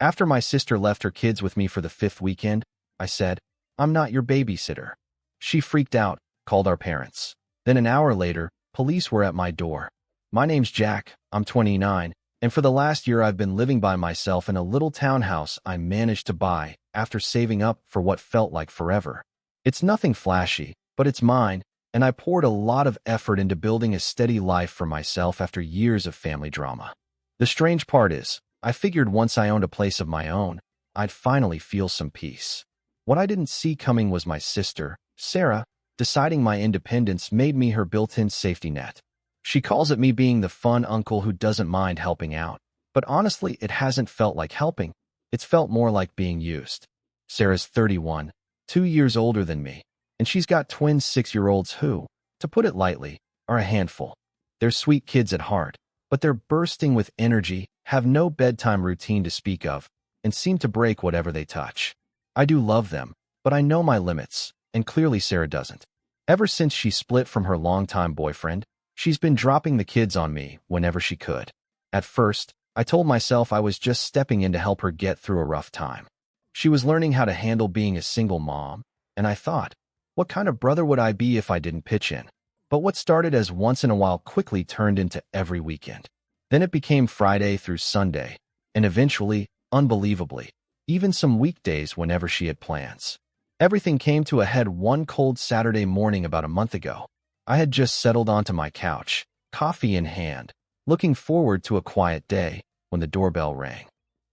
After my sister left her kids with me for the fifth weekend, I said, "I'm not your babysitter." She freaked out, called our parents. Then an hour later, police were at my door. "My name's Jack, I'm 29, and for the last year I've been living by myself in a little townhouse I managed to buy after saving up for what felt like forever. It's nothing flashy, but it's mine, and I poured a lot of effort into building a steady life for myself after years of family drama. The strange part is, I figured once I owned a place of my own, I'd finally feel some peace. What I didn't see coming was my sister, Sarah, deciding my independence made me her built-in safety net. She calls it me being the fun uncle who doesn't mind helping out, but honestly, it hasn't felt like helping. It's felt more like being used. Sarah's 31, 2 years older than me, and she's got twin 6-year-olds who, to put it lightly, are a handful. They're sweet kids at heart, but they're bursting with energy, have no bedtime routine to speak of, and seem to break whatever they touch. I do love them, but I know my limits, and clearly Sarah doesn't. Ever since she split from her longtime boyfriend, she's been dropping the kids on me whenever she could. At first, I told myself I was just stepping in to help her get through a rough time. She was learning how to handle being a single mom, and I thought, what kind of brother would I be if I didn't pitch in? But what started as once in a while quickly turned into every weekend. Then it became Friday through Sunday, and eventually, unbelievably, even some weekdays whenever she had plans. Everything came to a head one cold Saturday morning about a month ago. I had just settled onto my couch, coffee in hand, looking forward to a quiet day when the doorbell rang.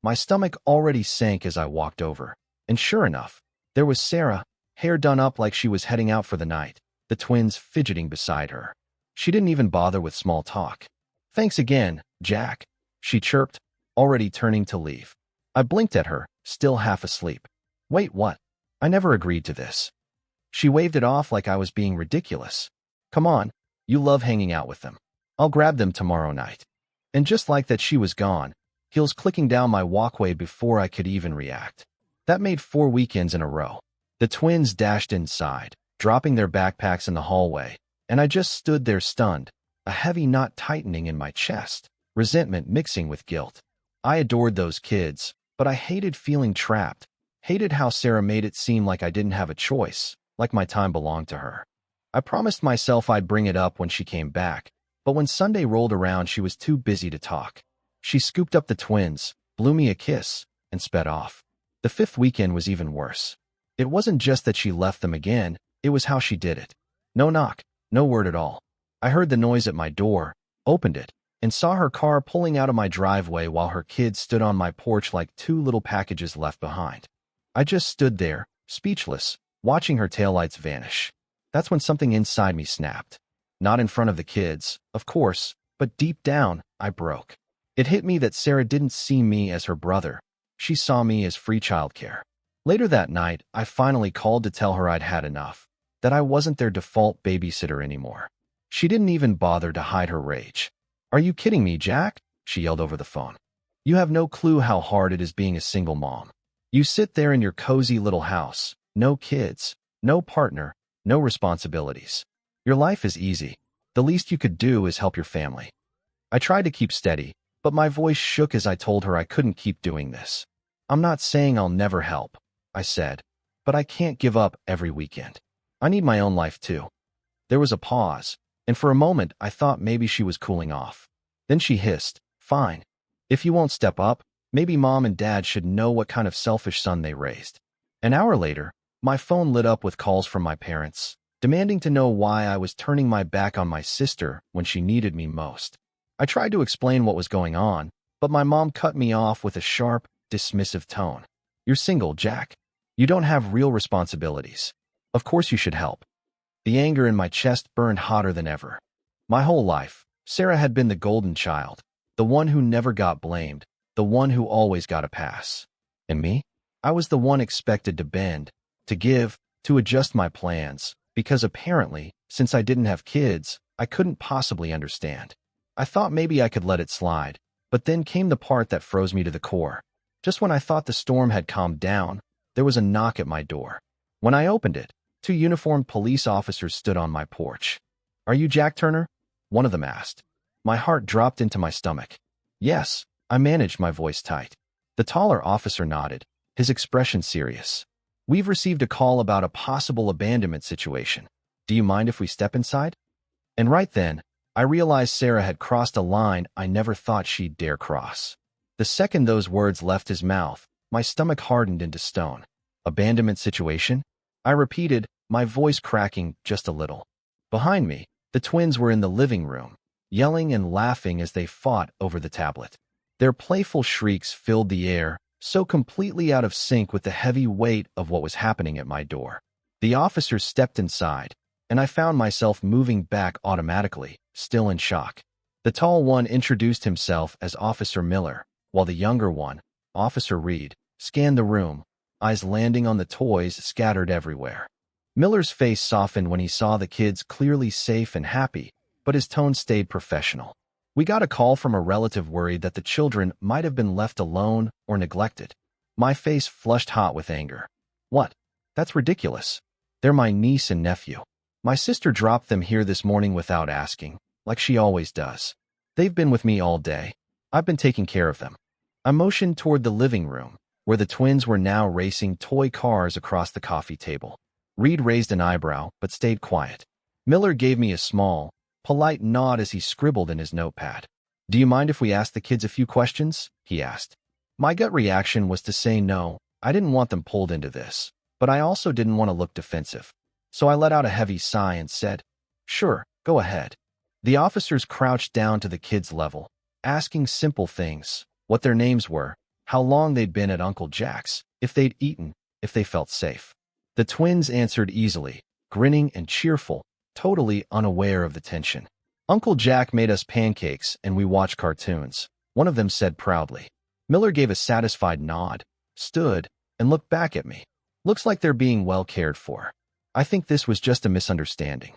My stomach already sank as I walked over, and sure enough, there was Sarah, hair done up like she was heading out for the night, the twins fidgeting beside her. She didn't even bother with small talk. "Thanks again, Jack," she chirped, already turning to leave. I blinked at her, still half asleep. "Wait, what? I never agreed to this." She waved it off like I was being ridiculous. "Come on, you love hanging out with them. I'll grab them tomorrow night." And just like that, she was gone, heels clicking down my walkway before I could even react. That made 4 weekends in a row. The twins dashed inside, dropping their backpacks in the hallway, and I just stood there stunned, a heavy knot tightening in my chest, resentment mixing with guilt. I adored those kids, but I hated feeling trapped, hated how Sarah made it seem like I didn't have a choice, like my time belonged to her. I promised myself I'd bring it up when she came back, but when Sunday rolled around, she was too busy to talk. She scooped up the twins, blew me a kiss, and sped off. The 5th weekend was even worse. It wasn't just that she left them again, it was how she did it. No knock, no word at all. I heard the noise at my door, opened it, and saw her car pulling out of my driveway while her kids stood on my porch like 2 little packages left behind. I just stood there, speechless, watching her taillights vanish. That's when something inside me snapped. Not in front of the kids, of course, but deep down, I broke. It hit me that Sarah didn't see me as her brother. She saw me as free childcare. Later that night, I finally called to tell her I'd had enough, that I wasn't their default babysitter anymore. She didn't even bother to hide her rage. "Are you kidding me, Jack?" she yelled over the phone. "You have no clue how hard it is being a single mom. You sit there in your cozy little house, no kids, no partner, no responsibilities. Your life is easy. The least you could do is help your family." I tried to keep steady, but my voice shook as I told her I couldn't keep doing this. "I'm not saying I'll never help," I said, "but I can't give up every weekend. I need my own life too." There was a pause, and for a moment I thought maybe she was cooling off. Then she hissed, "Fine. If you won't step up, maybe mom and dad should know what kind of selfish son they raised." An hour later, my phone lit up with calls from my parents, demanding to know why I was turning my back on my sister when she needed me most. I tried to explain what was going on, but my mom cut me off with a sharp, dismissive tone. "You're single, Jack. You don't have real responsibilities. Of course you should help." The anger in my chest burned hotter than ever. My whole life, Sarah had been the golden child, the one who never got blamed, the one who always got a pass. And me? I was the one expected to bend, to give, to adjust my plans, because apparently, since I didn't have kids, I couldn't possibly understand. I thought maybe I could let it slide, but then came the part that froze me to the core. Just when I thought the storm had calmed down, there was a knock at my door. When I opened it, 2 uniformed police officers stood on my porch. "Are you Jack Turner?" one of them asked. My heart dropped into my stomach. "Yes," I managed my voice tight. The taller officer nodded, his expression serious. We've received a call about a possible abandonment situation. Do you mind if we step inside? And right then, I realized Sarah had crossed a line I never thought she'd dare cross. The second those words left his mouth, my stomach hardened into stone. Abandonment situation? I repeated, my voice cracking just a little. Behind me, the twins were in the living room, yelling and laughing as they fought over the tablet. Their playful shrieks filled the air, so completely out of sync with the heavy weight of what was happening at my door. The officers stepped inside, and I found myself moving back automatically, still in shock. The tall one introduced himself as Officer Miller, while the younger one, Officer Reed, scanned the room, eyes landing on the toys scattered everywhere. Miller's face softened when he saw the kids clearly safe and happy, but his tone stayed professional. We got a call from a relative worried that the children might have been left alone or neglected. My face flushed hot with anger. What? That's ridiculous. They're my niece and nephew. My sister dropped them here this morning without asking, like she always does. They've been with me all day. I've been taking care of them. I motioned toward the living room, where the twins were now racing toy cars across the coffee table. Reed raised an eyebrow, but stayed quiet. Miller gave me a small, polite nod as he scribbled in his notepad. Do you mind if we ask the kids a few questions? He asked. My gut reaction was to say no. I didn't want them pulled into this, but I also didn't want to look defensive. So I let out a heavy sigh and said, Sure, go ahead. The officers crouched down to the kids' level, asking simple things, what their names were, how long they'd been at Uncle Jack's, if they'd eaten, if they felt safe. The twins answered easily, grinning and cheerful, totally unaware of the tension. Uncle Jack made us pancakes and we watched cartoons, one of them said proudly. Miller gave a satisfied nod, stood, and looked back at me. Looks like they're being well cared for. I think this was just a misunderstanding.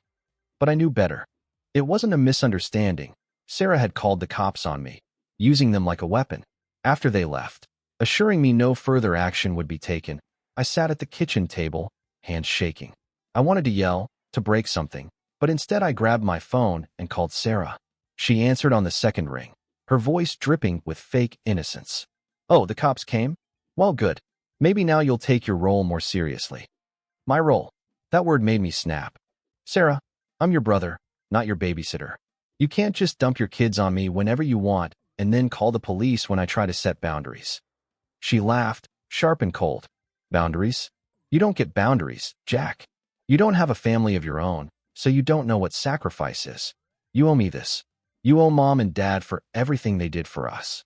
But I knew better. It wasn't a misunderstanding. Sarah had called the cops on me, using them like a weapon. After they left, assuring me no further action would be taken, I sat at the kitchen table, hands shaking. I wanted to yell, to break something, but instead I grabbed my phone and called Sarah. She answered on the second ring, her voice dripping with fake innocence. Oh, the cops came? Well, good. Maybe now you'll take your role more seriously. My role. That word made me snap. Sarah, I'm your brother, not your babysitter. You can't just dump your kids on me whenever you want and then call the police when I try to set boundaries. She laughed, sharp and cold. Boundaries? You don't get boundaries, Jack. You don't have a family of your own, so you don't know what sacrifice is. You owe me this. You owe Mom and Dad for everything they did for us.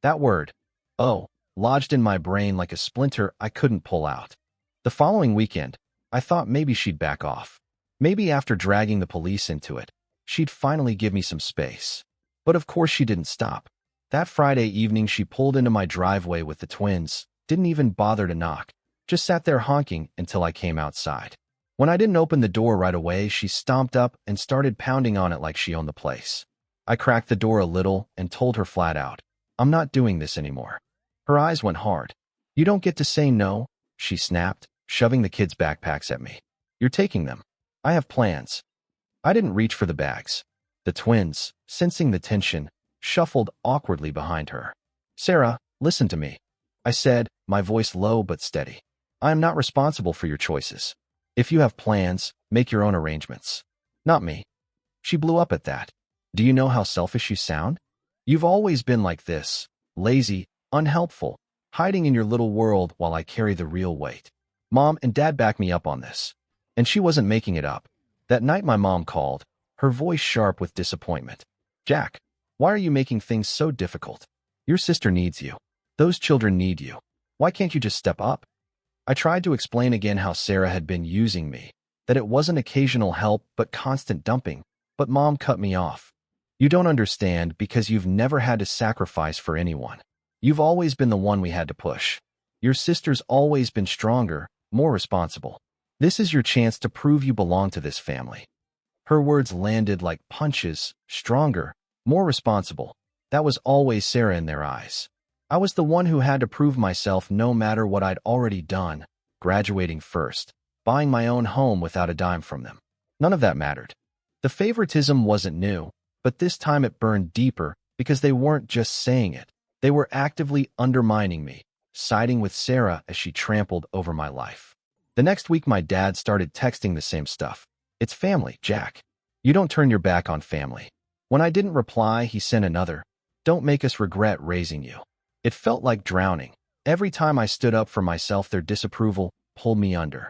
That word, oh, lodged in my brain like a splinter I couldn't pull out. The following weekend, I thought maybe she'd back off. Maybe after dragging the police into it, she'd finally give me some space. But of course she didn't stop. That Friday evening she pulled into my driveway with the twins, didn't even bother to knock, just sat there honking until I came outside. When I didn't open the door right away, she stomped up and started pounding on it like she owned the place. I cracked the door a little and told her flat out, I'm not doing this anymore. Her eyes went hard. You don't get to say no, she snapped, shoving the kids' backpacks at me. You're taking them. I have plans. I didn't reach for the bags. The twins, sensing the tension, shuffled awkwardly behind her. Sarah, listen to me, I said, my voice low but steady. I am not responsible for your choices. If you have plans, make your own arrangements. Not me. She blew up at that. Do you know how selfish you sound? You've always been like this, lazy, unhelpful, hiding in your little world while I carry the real weight. Mom and Dad back me up on this. And she wasn't making it up. That night my mom called, her voice sharp with disappointment. Jack, why are you making things so difficult? Your sister needs you. Those children need you. Why can't you just step up? I tried to explain again how Sarah had been using me, that it wasn't occasional help but constant dumping, but Mom cut me off. You don't understand because you've never had to sacrifice for anyone. You've always been the one we had to push. Your sister's always been stronger, more responsible. This is your chance to prove you belong to this family. Her words landed like punches, stronger, more responsible. That was always Sarah in their eyes. I was the one who had to prove myself no matter what I'd already done, graduating first, buying my own home without a dime from them. None of that mattered. The favoritism wasn't new, but this time it burned deeper because they weren't just saying it. They were actively undermining me, siding with Sarah as she trampled over my life. The next week, my dad started texting the same stuff. It's family, Jack. You don't turn your back on family. When I didn't reply, he sent another. Don't make us regret raising you. It felt like drowning. Every time I stood up for myself, their disapproval pulled me under.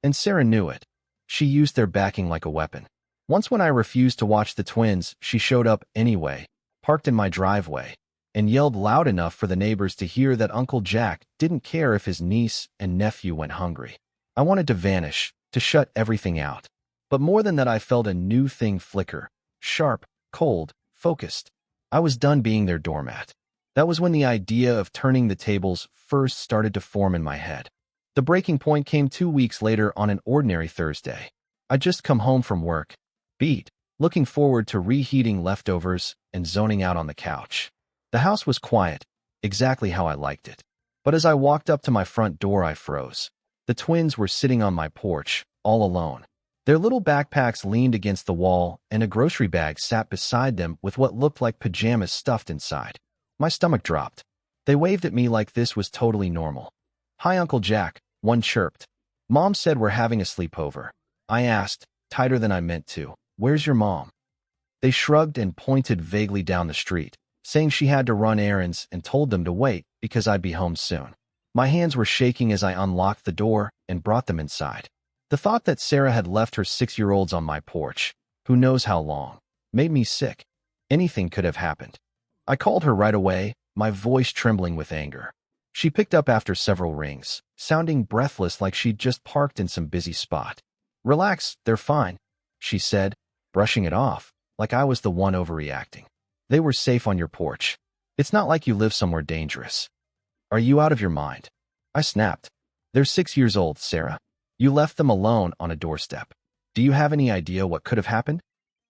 And Sarah knew it. She used their backing like a weapon. Once when I refused to watch the twins, she showed up anyway, parked in my driveway, and yelled loud enough for the neighbors to hear that Uncle Jack didn't care if his niece and nephew went hungry. I wanted to vanish, to shut everything out. But more than that, I felt a new thing flicker. Sharp, cold, focused. I was done being their doormat. That was when the idea of turning the tables first started to form in my head. The breaking point came 2 weeks later on an ordinary Thursday. I'd just come home from work, beat, looking forward to reheating leftovers and zoning out on the couch. The house was quiet, exactly how I liked it. But as I walked up to my front door, I froze. The twins were sitting on my porch, all alone. Their little backpacks leaned against the wall, and a grocery bag sat beside them with what looked like pajamas stuffed inside. My stomach dropped. They waved at me like this was totally normal. "Hi, Uncle Jack," one chirped. "Mom said we're having a sleepover." I asked, tighter than I meant to, "Where's your mom?" They shrugged and pointed vaguely down the street, saying she had to run errands, and told them to wait because I'd be home soon. My hands were shaking as I unlocked the door and brought them inside. The thought that Sarah had left her 6-year-olds on my porch, who knows how long, made me sick. Anything could have happened. I called her right away, my voice trembling with anger. She picked up after several rings, sounding breathless like she'd just parked in some busy spot. "Relax, they're fine," she said, brushing it off, like I was the one overreacting. "They were safe on your porch. It's not like you live somewhere dangerous." "Are you out of your mind?" I snapped. "They're 6 years old, Sarah. You left them alone on a doorstep. Do you have any idea what could have happened?"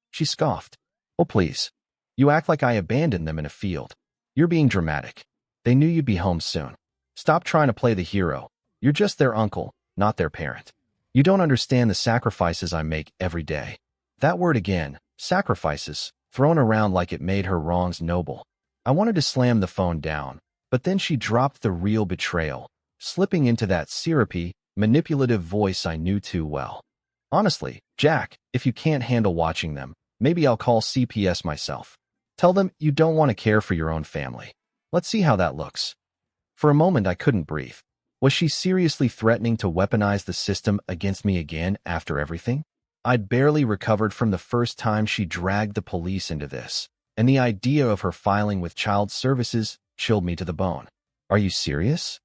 She scoffed. "Oh, please. You act like I abandoned them in a field. You're being dramatic. They knew you'd be home soon. Stop trying to play the hero. You're just their uncle, not their parent. You don't understand the sacrifices I make every day." That word again, sacrifices, thrown around like it made her wrongs noble. I wanted to slam the phone down, but then she dropped the real betrayal, slipping into that syrupy, manipulative voice I knew too well. "Honestly, Jack, if you can't handle watching them, maybe I'll call CPS myself. Tell them you don't want to care for your own family. Let's see how that looks." For a moment, I couldn't breathe. Was she seriously threatening to weaponize the system against me again after everything? I'd barely recovered from the first time she dragged the police into this, and the idea of her filing with child services chilled me to the bone. "Are you serious?"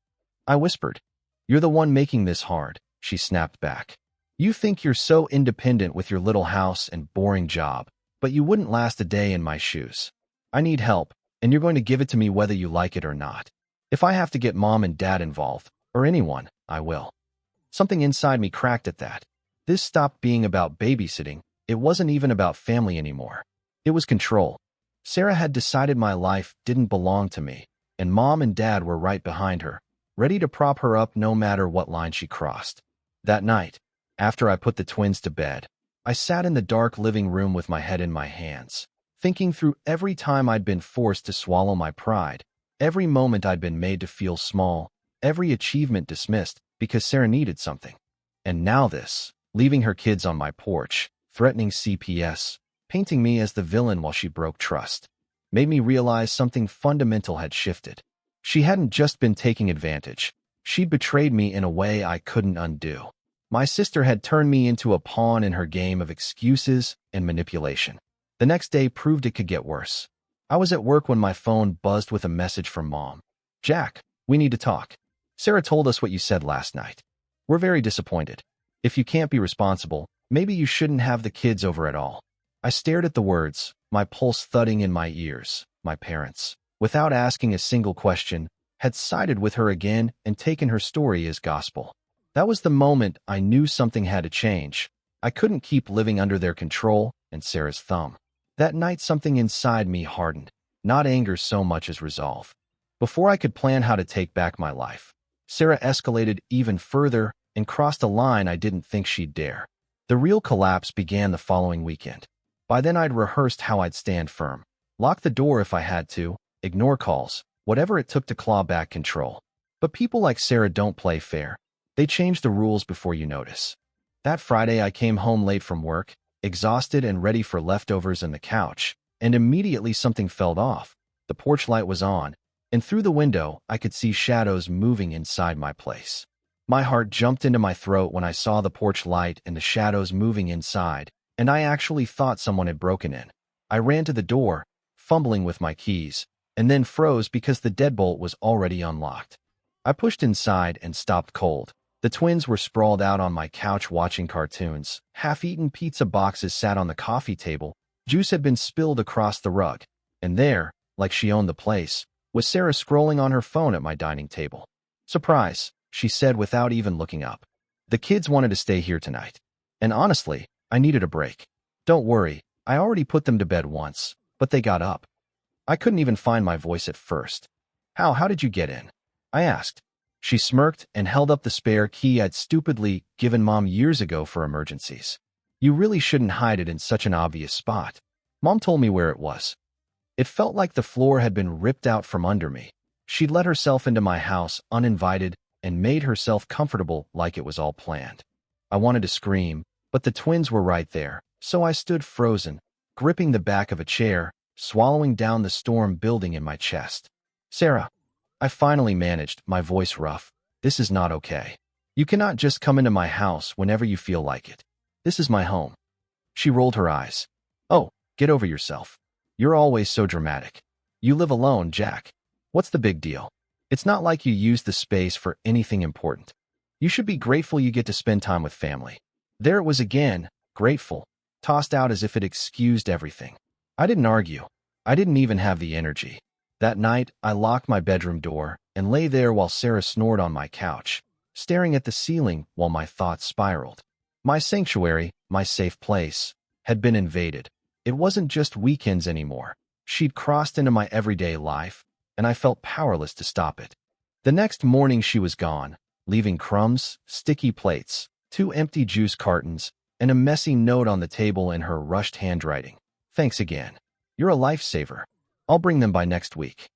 I whispered. "You're the one making this hard," she snapped back. "You think you're so independent with your little house and boring job, but you wouldn't last a day in my shoes. I need help, and you're going to give it to me whether you like it or not. If I have to get Mom and Dad involved, or anyone, I will." Something inside me cracked at that. This stopped being about babysitting. It wasn't even about family anymore. It was control. Sarah had decided my life didn't belong to me, and Mom and Dad were right behind her, ready to prop her up no matter what line she crossed. That night, after I put the twins to bed, I sat in the dark living room with my head in my hands, thinking through every time I'd been forced to swallow my pride, every moment I'd been made to feel small, every achievement dismissed because Sarah needed something. And now this, leaving her kids on my porch, threatening CPS, painting me as the villain while she broke trust, made me realize something fundamental had shifted. She hadn't just been taking advantage. She'd betrayed me in a way I couldn't undo. My sister had turned me into a pawn in her game of excuses and manipulation. The next day proved it could get worse. I was at work when my phone buzzed with a message from Mom. "Jack, we need to talk. Sarah told us what you said last night. We're very disappointed. If you can't be responsible, maybe you shouldn't have the kids over at all." I stared at the words, my pulse thudding in my ears. My parents, without asking a single question, had sided with her again and taken her story as gospel. That was the moment I knew something had to change. I couldn't keep living under their control and Sarah's thumb. That night something inside me hardened, not anger so much as resolve. Before I could plan how to take back my life, Sarah escalated even further and crossed a line I didn't think she'd dare. The real collapse began the following weekend. By then I'd rehearsed how I'd stand firm, lock the door if I had to, ignore calls, whatever it took to claw back control. But people like Sarah don't play fair. They change the rules before you notice. That Friday, I came home late from work, exhausted and ready for leftovers on the couch, and immediately something fell off. The porch light was on, and through the window, I could see shadows moving inside my place. My heart jumped into my throat when I saw the porch light and the shadows moving inside, and I actually thought someone had broken in. I ran to the door, fumbling with my keys, and then froze because the deadbolt was already unlocked. I pushed inside and stopped cold. The twins were sprawled out on my couch watching cartoons. Half-eaten pizza boxes sat on the coffee table. Juice had been spilled across the rug. And there, like she owned the place, was Sarah scrolling on her phone at my dining table. "Surprise," she said without even looking up. "The kids wanted to stay here tonight. And honestly, I needed a break. Don't worry, I already put them to bed once, but they got up." I couldn't even find my voice at first. How did you get in?" I asked. She smirked and held up the spare key I'd stupidly given Mom years ago for emergencies. "You really shouldn't hide it in such an obvious spot." Mom told me where it was. It felt like the floor had been ripped out from under me. She'd let herself into my house uninvited and made herself comfortable like it was all planned. I wanted to scream, but the twins were right there, so I stood frozen, gripping the back of a chair, swallowing down the storm building in my chest. "Sarah," I finally managed, my voice rough, "this is not okay. You cannot just come into my house whenever you feel like it. This is my home." She rolled her eyes. "Oh, get over yourself. You're always so dramatic. You live alone, Jack. What's the big deal? It's not like you use the space for anything important. You should be grateful you get to spend time with family." There it was again, grateful, tossed out as if it excused everything. I didn't argue. I didn't even have the energy. That night, I locked my bedroom door and lay there while Sarah snored on my couch, staring at the ceiling while my thoughts spiraled. My sanctuary, my safe place, had been invaded. It wasn't just weekends anymore. She'd crossed into my everyday life, and I felt powerless to stop it. The next morning she was gone, leaving crumbs, sticky plates, 2 empty juice cartons, and a messy note on the table in her rushed handwriting. "Thanks again. You're a lifesaver. I'll bring them by next week."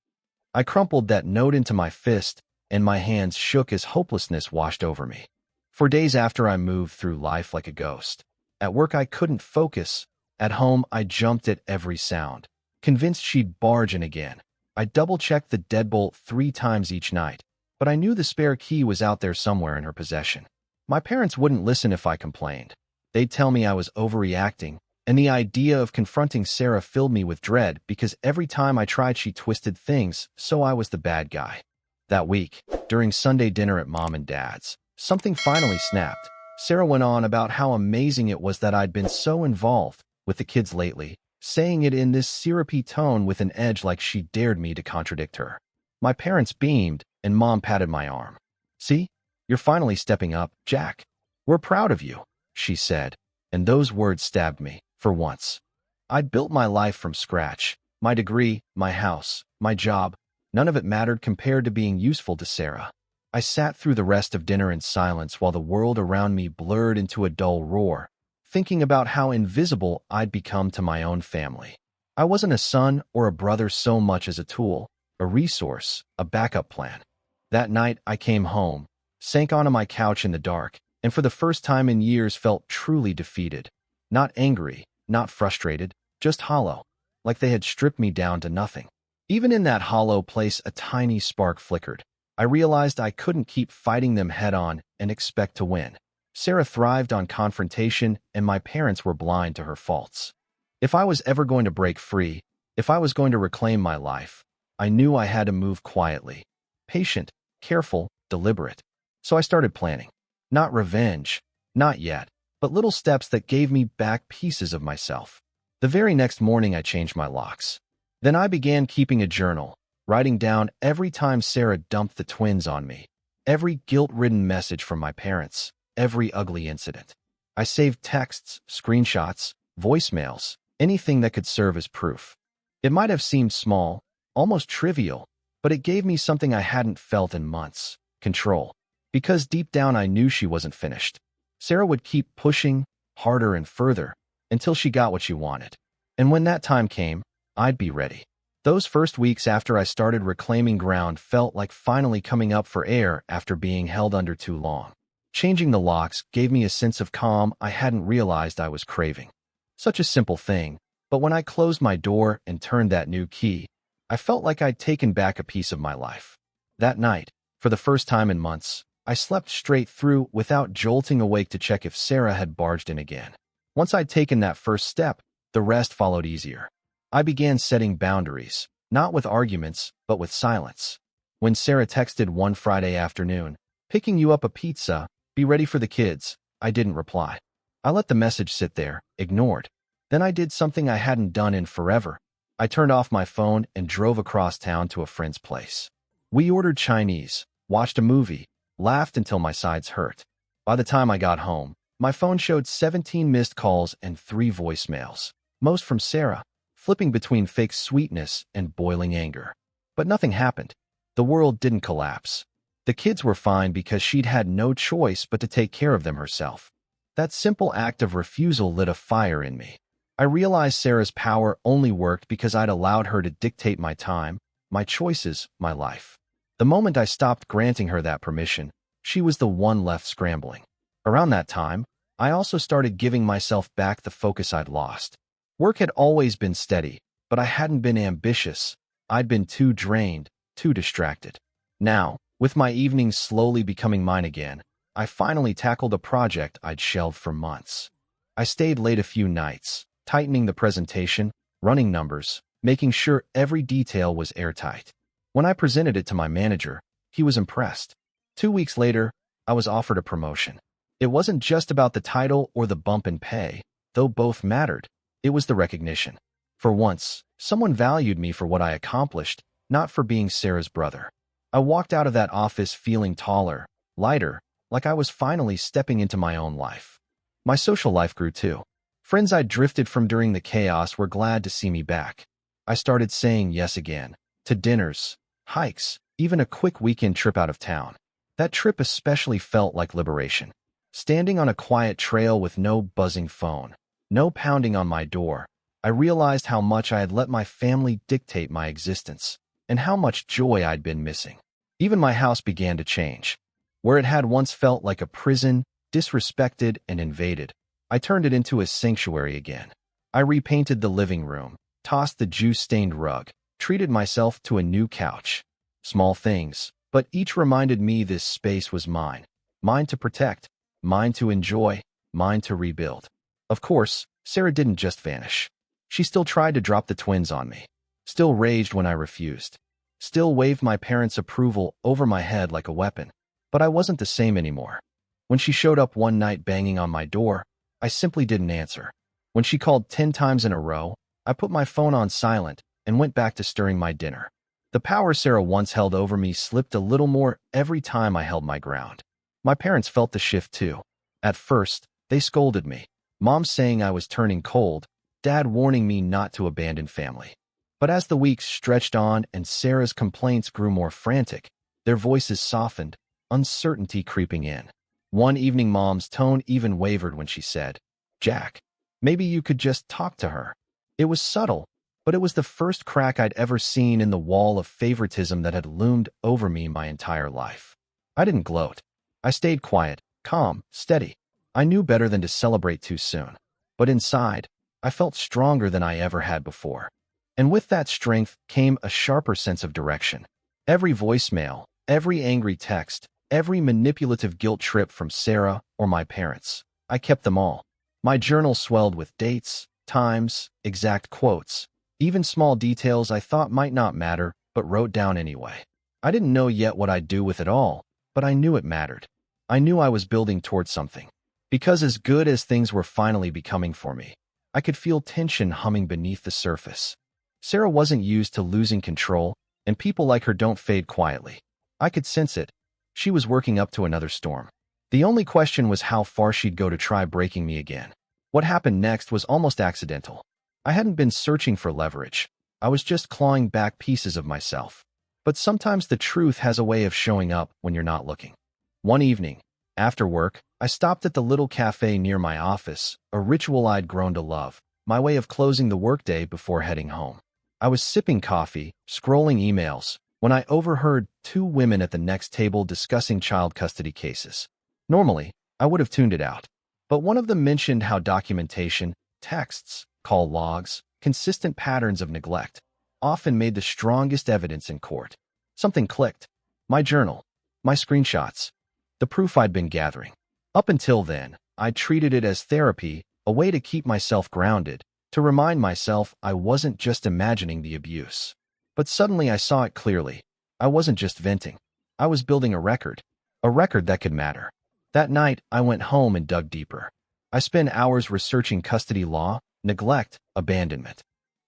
I crumpled that note into my fist, and my hands shook as hopelessness washed over me. For days after, I moved through life like a ghost. At work, I couldn't focus. At home, I jumped at every sound, convinced she'd barge in again. I double-checked the deadbolt 3 times each night, but I knew the spare key was out there somewhere in her possession. My parents wouldn't listen if I complained. They'd tell me I was overreacting, and the idea of confronting Sarah filled me with dread because every time I tried, she twisted things, so I was the bad guy. That week, during Sunday dinner at Mom and Dad's, something finally snapped. Sarah went on about how amazing it was that I'd been so involved with the kids lately, saying it in this syrupy tone with an edge like she dared me to contradict her. My parents beamed, and Mom patted my arm. "See, you're finally stepping up, Jack. We're proud of you," she said, and those words stabbed me. For once, I'd built my life from scratch. My degree, my house, my job, none of it mattered compared to being useful to Sarah. I sat through the rest of dinner in silence while the world around me blurred into a dull roar, thinking about how invisible I'd become to my own family. I wasn't a son or a brother so much as a tool, a resource, a backup plan. That night, I came home, sank onto my couch in the dark, and for the first time in years felt truly defeated. Not angry, not frustrated, just hollow, like they had stripped me down to nothing. Even in that hollow place, a tiny spark flickered. I realized I couldn't keep fighting them head-on and expect to win. Sarah thrived on confrontation, and my parents were blind to her faults. If I was ever going to break free, if I was going to reclaim my life, I knew I had to move quietly, patient, careful, deliberate. So I started planning. Not revenge, not yet, but little steps that gave me back pieces of myself. The very next morning, I changed my locks. Then I began keeping a journal, writing down every time Sarah dumped the twins on me, every guilt-ridden message from my parents, every ugly incident. I saved texts, screenshots, voicemails, anything that could serve as proof. It might have seemed small, almost trivial, but it gave me something I hadn't felt in months: control. Because deep down I knew she wasn't finished. Sarah would keep pushing, harder and further, until she got what she wanted. And when that time came, I'd be ready. Those first weeks after I started reclaiming ground felt like finally coming up for air after being held under too long. Changing the locks gave me a sense of calm I hadn't realized I was craving. Such a simple thing, but when I closed my door and turned that new key, I felt like I'd taken back a piece of my life. That night, for the first time in months, I slept straight through without jolting awake to check if Sarah had barged in again. Once I'd taken that first step, the rest followed easier. I began setting boundaries, not with arguments, but with silence. When Sarah texted one Friday afternoon, "Picking you up a pizza, be ready for the kids," I didn't reply. I let the message sit there, ignored. Then I did something I hadn't done in forever. I turned off my phone and drove across town to a friend's place. We ordered Chinese, watched a movie, laughed until my sides hurt. By the time I got home, my phone showed 17 missed calls and 3 voicemails, most from Sarah, flipping between fake sweetness and boiling anger. But nothing happened. The world didn't collapse. The kids were fine because she'd had no choice but to take care of them herself. That simple act of refusal lit a fire in me. I realized Sarah's power only worked because I'd allowed her to dictate my time, my choices, my life. The moment I stopped granting her that permission, she was the one left scrambling. Around that time, I also started giving myself back the focus I'd lost. Work had always been steady, but I hadn't been ambitious. I'd been too drained, too distracted. Now, with my evenings slowly becoming mine again, I finally tackled a project I'd shelved for months. I stayed late a few nights, tightening the presentation, running numbers, making sure every detail was airtight. When I presented it to my manager, he was impressed. 2 weeks later, I was offered a promotion. It wasn't just about the title or the bump in pay, though both mattered. It was the recognition. For once, someone valued me for what I accomplished, not for being Sarah's brother. I walked out of that office feeling taller, lighter, like I was finally stepping into my own life. My social life grew too. Friends I'd drifted from during the chaos were glad to see me back. I started saying yes again, to dinners, hikes, even a quick weekend trip out of town. That trip especially felt like liberation. Standing on a quiet trail with no buzzing phone, no pounding on my door, I realized how much I had let my family dictate my existence, and how much joy I'd been missing. Even my house began to change. Where it had once felt like a prison, disrespected and invaded, I turned it into a sanctuary again. I repainted the living room, tossed the juice-stained rug, treated myself to a new couch. Small things, but each reminded me this space was mine. Mine to protect, mine to enjoy, mine to rebuild. Of course, Sarah didn't just vanish. She still tried to drop the twins on me. Still raged when I refused. Still waved my parents' approval over my head like a weapon. But I wasn't the same anymore. When she showed up one night banging on my door, I simply didn't answer. When she called 10 times in a row, I put my phone on silent and went back to stirring my dinner. The power Sarah once held over me slipped a little more every time I held my ground. My parents felt the shift too. At first, they scolded me. Mom saying I was turning cold, Dad warning me not to abandon family. But as the weeks stretched on and Sarah's complaints grew more frantic, their voices softened, uncertainty creeping in. One evening Mom's tone even wavered when she said, "Jack, maybe you could just talk to her." It was subtle, but it was the first crack I'd ever seen in the wall of favoritism that had loomed over me my entire life. I didn't gloat. I stayed quiet, calm, steady. I knew better than to celebrate too soon. But inside, I felt stronger than I ever had before. And with that strength came a sharper sense of direction. Every voicemail, every angry text, every manipulative guilt trip from Sarah or my parents, I kept them all. My journal swelled with dates, times, exact quotes, even small details I thought might not matter, but wrote down anyway. I didn't know yet what I'd do with it all, but I knew it mattered. I knew I was building towards something. Because as good as things were finally becoming for me, I could feel tension humming beneath the surface. Sarah wasn't used to losing control, and people like her don't fade quietly. I could sense it. She was working up to another storm. The only question was how far she'd go to try breaking me again. What happened next was almost accidental. I hadn't been searching for leverage. I was just clawing back pieces of myself. But sometimes the truth has a way of showing up when you're not looking. One evening, after work, I stopped at the little cafe near my office, a ritual I'd grown to love, my way of closing the workday before heading home. I was sipping coffee, scrolling emails, when I overheard two women at the next table discussing child custody cases. Normally, I would have tuned it out. But one of them mentioned how documentation, texts, call logs, consistent patterns of neglect often made the strongest evidence in court. Something clicked. My journal, my screenshots, the proof I'd been gathering. Up until then, I treated it as therapy, a way to keep myself grounded, to remind myself I wasn't just imagining the abuse. But suddenly I saw it clearly. I wasn't just venting. I was building a record that could matter. That night, I went home and dug deeper. I spent hours researching custody law, neglect, abandonment.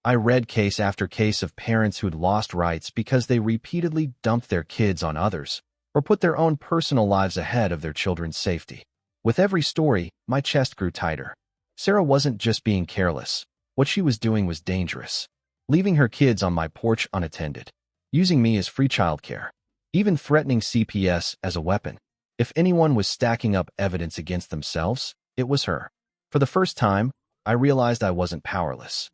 I read case after case of parents who'd lost rights because they repeatedly dumped their kids on others or put their own personal lives ahead of their children's safety. With every story, my chest grew tighter. Sarah wasn't just being careless. What she was doing was dangerous. Leaving her kids on my porch unattended. Using me as free childcare. Even threatening CPS as a weapon. If anyone was stacking up evidence against themselves, it was her. For the first time, I realized I wasn't powerless.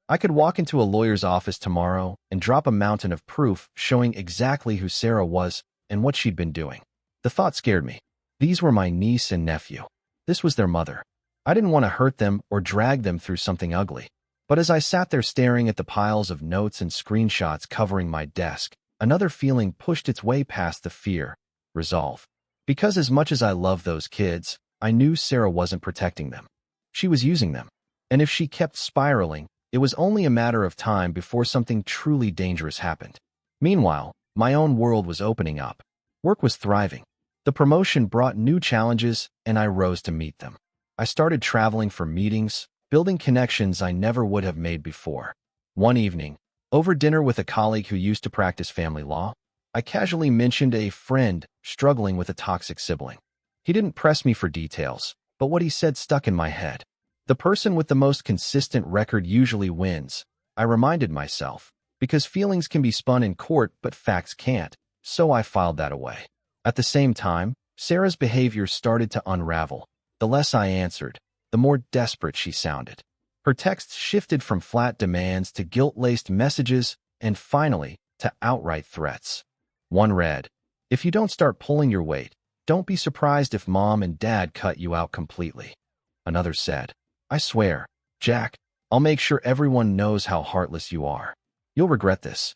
I could walk into a lawyer's office tomorrow and drop a mountain of proof showing exactly who Sarah was and what she'd been doing. The thought scared me. These were my niece and nephew. This was their mother. I didn't want to hurt them or drag them through something ugly. But as I sat there staring at the piles of notes and screenshots covering my desk, another feeling pushed its way past the fear, resolve. Because as much as I loved those kids, I knew Sarah wasn't protecting them. She was using them. And if she kept spiraling, it was only a matter of time before something truly dangerous happened. Meanwhile, my own world was opening up. Work was thriving. The promotion brought new challenges, and I rose to meet them. I started traveling for meetings, building connections I never would have made before. One evening, over dinner with a colleague who used to practice family law, I casually mentioned a friend struggling with a toxic sibling. He didn't press me for details, but what he said stuck in my head. The person with the most consistent record usually wins, I reminded myself, because feelings can be spun in court but facts can't, so I filed that away. At the same time, Sarah's behavior started to unravel. The less I answered, the more desperate she sounded. Her texts shifted from flat demands to guilt-laced messages and finally to outright threats. One read, "If you don't start pulling your weight, don't be surprised if mom and dad cut you out completely." Another said, "I swear, Jack, I'll make sure everyone knows how heartless you are. You'll regret this."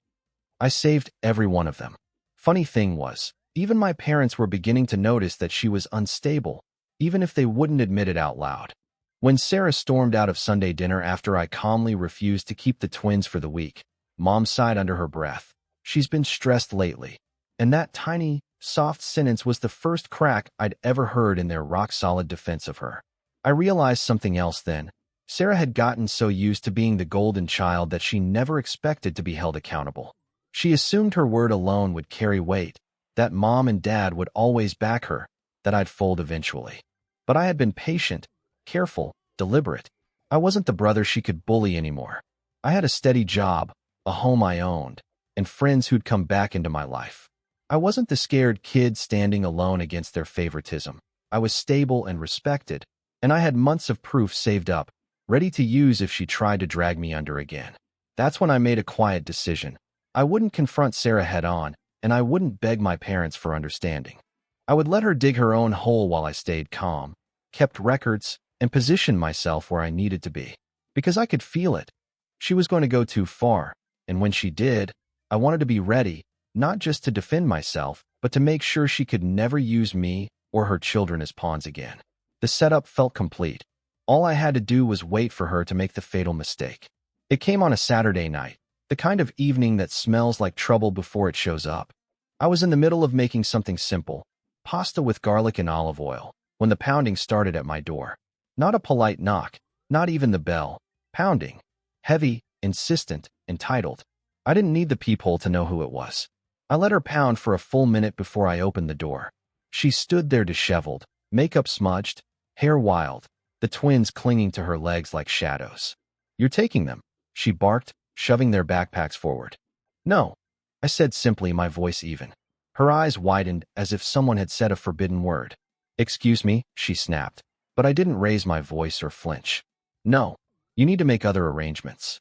I saved every one of them. Funny thing was, even my parents were beginning to notice that she was unstable, even if they wouldn't admit it out loud. When Sarah stormed out of Sunday dinner after I calmly refused to keep the twins for the week, Mom sighed under her breath. "She's been stressed lately." And that tiny, soft sentence was the first crack I'd ever heard in their rock-solid defense of her. I realized something else then. Sarah had gotten so used to being the golden child that she never expected to be held accountable. She assumed her word alone would carry weight, that mom and dad would always back her, that I'd fold eventually. But I had been patient, careful, deliberate. I wasn't the brother she could bully anymore. I had a steady job, a home I owned, and friends who'd come back into my life. I wasn't the scared kid standing alone against their favoritism. I was stable and respected, and I had months of proof saved up, ready to use if she tried to drag me under again. That's when I made a quiet decision. I wouldn't confront Sarah head-on, and I wouldn't beg my parents for understanding. I would let her dig her own hole while I stayed calm, kept records, and positioned myself where I needed to be. Because I could feel it. She was going to go too far, and when she did, I wanted to be ready, not just to defend myself, but to make sure she could never use me or her children as pawns again. The setup felt complete. All I had to do was wait for her to make the fatal mistake. It came on a Saturday night, the kind of evening that smells like trouble before it shows up. I was in the middle of making something simple, pasta with garlic and olive oil, when the pounding started at my door. Not a polite knock, not even the bell. Pounding. Heavy, insistent, entitled. I didn't need the peephole to know who it was. I let her pound for a full minute before I opened the door. She stood there disheveled, makeup smudged, hair wild, the twins clinging to her legs like shadows. "You're taking them," she barked, shoving their backpacks forward. "No," I said simply, my voice even. Her eyes widened as if someone had said a forbidden word. "Excuse me," she snapped, but I didn't raise my voice or flinch. "No, you need to make other arrangements."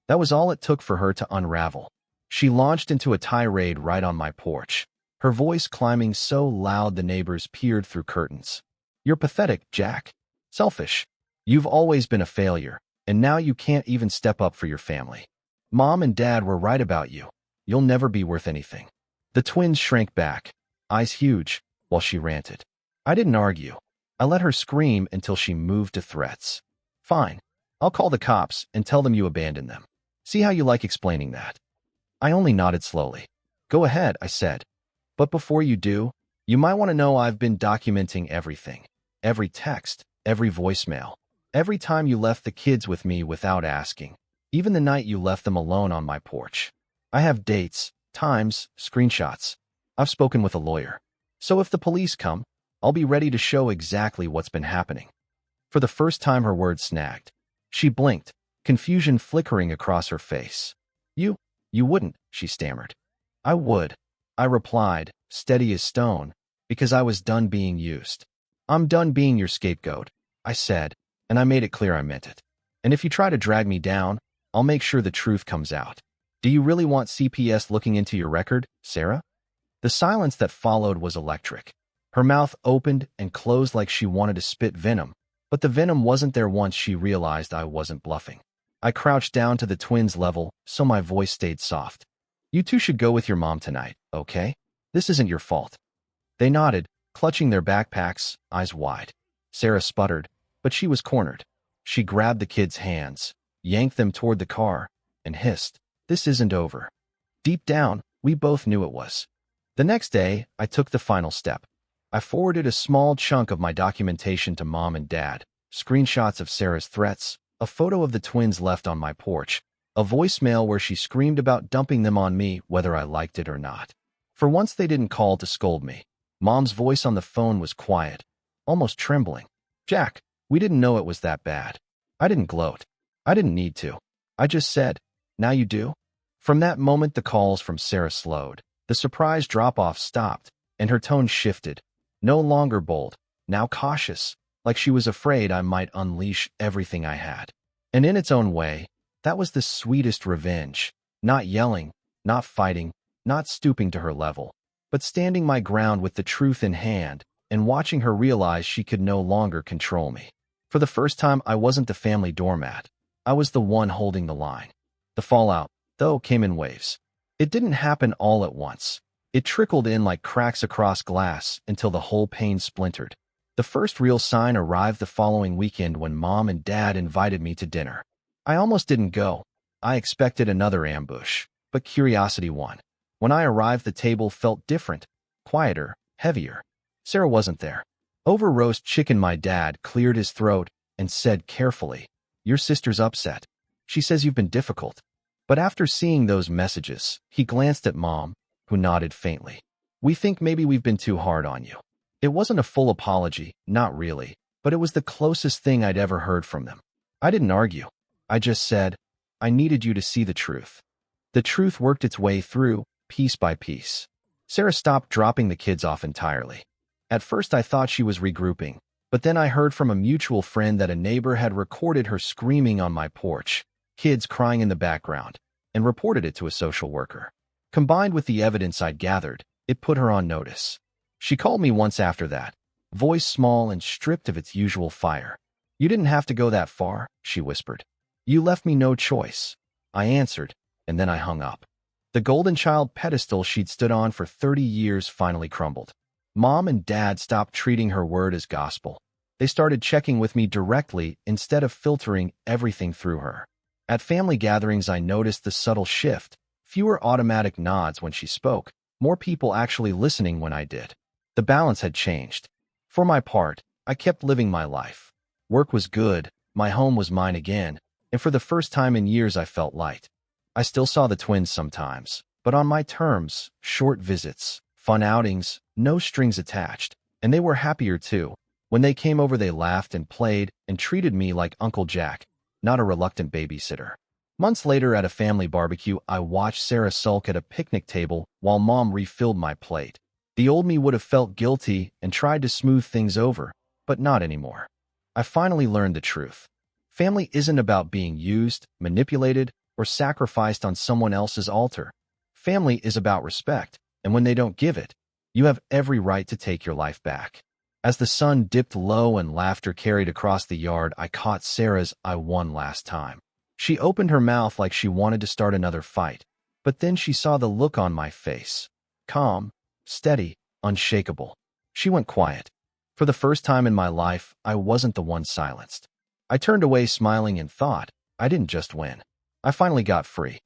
That was all it took for her to unravel. She launched into a tirade right on my porch, her voice climbing so loud the neighbors peered through curtains. "You're pathetic, Jack. Selfish. You've always been a failure, and now you can't even step up for your family. Mom and Dad were right about you. You'll never be worth anything." The twins shrank back, eyes huge, while she ranted. I didn't argue. I let her scream until she moved to threats. "Fine. I'll call the cops and tell them you abandoned them. See how you like explaining that." I only nodded slowly. "Go ahead," I said. "But before you do, you might want to know I've been documenting everything. Every text, every voicemail, every time you left the kids with me without asking, even the night you left them alone on my porch. I have dates, times, screenshots. I've spoken with a lawyer. So if the police come, I'll be ready to show exactly what's been happening." For the first time, her words snagged. She blinked, confusion flickering across her face. You wouldn't," she stammered. "I would," I replied, steady as stone, because I was done being used. "I'm done being your scapegoat," I said, and I made it clear I meant it. "And if you try to drag me down, I'll make sure the truth comes out. Do you really want CPS looking into your record, Sarah?" The silence that followed was electric. Her mouth opened and closed like she wanted to spit venom, but the venom wasn't there once she realized I wasn't bluffing. I crouched down to the twins' level, so my voice stayed soft. "You two should go with your mom tonight, okay? This isn't your fault." They nodded, clutching their backpacks, eyes wide. Sarah sputtered, but she was cornered. She grabbed the kids' hands, yanked them toward the car, and hissed, "This isn't over." Deep down, we both knew it was. The next day, I took the final step. I forwarded a small chunk of my documentation to Mom and Dad, screenshots of Sarah's threats, a photo of the twins left on my porch, a voicemail where she screamed about dumping them on me whether I liked it or not. For once they didn't call to scold me. Mom's voice on the phone was quiet, almost trembling. "Jack, we didn't know it was that bad." I didn't gloat. I didn't need to. I just said, "Now you do?" From that moment the calls from Sarah slowed. The surprise drop-off stopped, and her tone shifted. No longer bold, now cautious, like she was afraid I might unleash everything I had. And in its own way, that was the sweetest revenge. Not yelling, not fighting, not stooping to her level, but standing my ground with the truth in hand and watching her realize she could no longer control me. For the first time, I wasn't the family doormat. I was the one holding the line. The fallout, though, came in waves. It didn't happen all at once. It trickled in like cracks across glass until the whole pane splintered. The first real sign arrived the following weekend when Mom and Dad invited me to dinner. I almost didn't go. I expected another ambush, but curiosity won. When I arrived, the table felt different, quieter, heavier. Sarah wasn't there. Over roast chicken, my dad cleared his throat and said carefully, "Your sister's upset. She says you've been difficult." But after seeing those messages, he glanced at Mom, who nodded faintly. "We think maybe we've been too hard on you." It wasn't a full apology, not really, but it was the closest thing I'd ever heard from them. I didn't argue. I just said, "I needed you to see the truth." The truth worked its way through, piece by piece. Sarah stopped dropping the kids off entirely. At first I thought she was regrouping, but then I heard from a mutual friend that a neighbor had recorded her screaming on my porch, kids crying in the background, and reported it to a social worker. Combined with the evidence I'd gathered, it put her on notice. She called me once after that, voice small and stripped of its usual fire. "You didn't have to go that far," she whispered. "You left me no choice." I answered, and then I hung up. The golden child pedestal she'd stood on for 30 years finally crumbled. Mom and Dad stopped treating her word as gospel. They started checking with me directly instead of filtering everything through her. At family gatherings, I noticed the subtle shift. Fewer automatic nods when she spoke, more people actually listening when I did. The balance had changed. For my part, I kept living my life. Work was good, my home was mine again, and for the first time in years I felt light. I still saw the twins sometimes, but on my terms, short visits, fun outings, no strings attached, and they were happier too. When they came over, they laughed and played and treated me like Uncle Jack, not a reluctant babysitter. Months later at a family barbecue, I watched Sarah sulk at a picnic table while Mom refilled my plate. The old me would have felt guilty and tried to smooth things over, but not anymore. I finally learned the truth. Family isn't about being used, manipulated, or sacrificed on someone else's altar. Family is about respect, and when they don't give it, you have every right to take your life back. As the sun dipped low and laughter carried across the yard, I caught Sarah's "I won last time." She opened her mouth like she wanted to start another fight, but then she saw the look on my face. Calm, steady, unshakable. She went quiet. For the first time in my life, I wasn't the one silenced. I turned away smiling and thought, I didn't just win. I finally got free.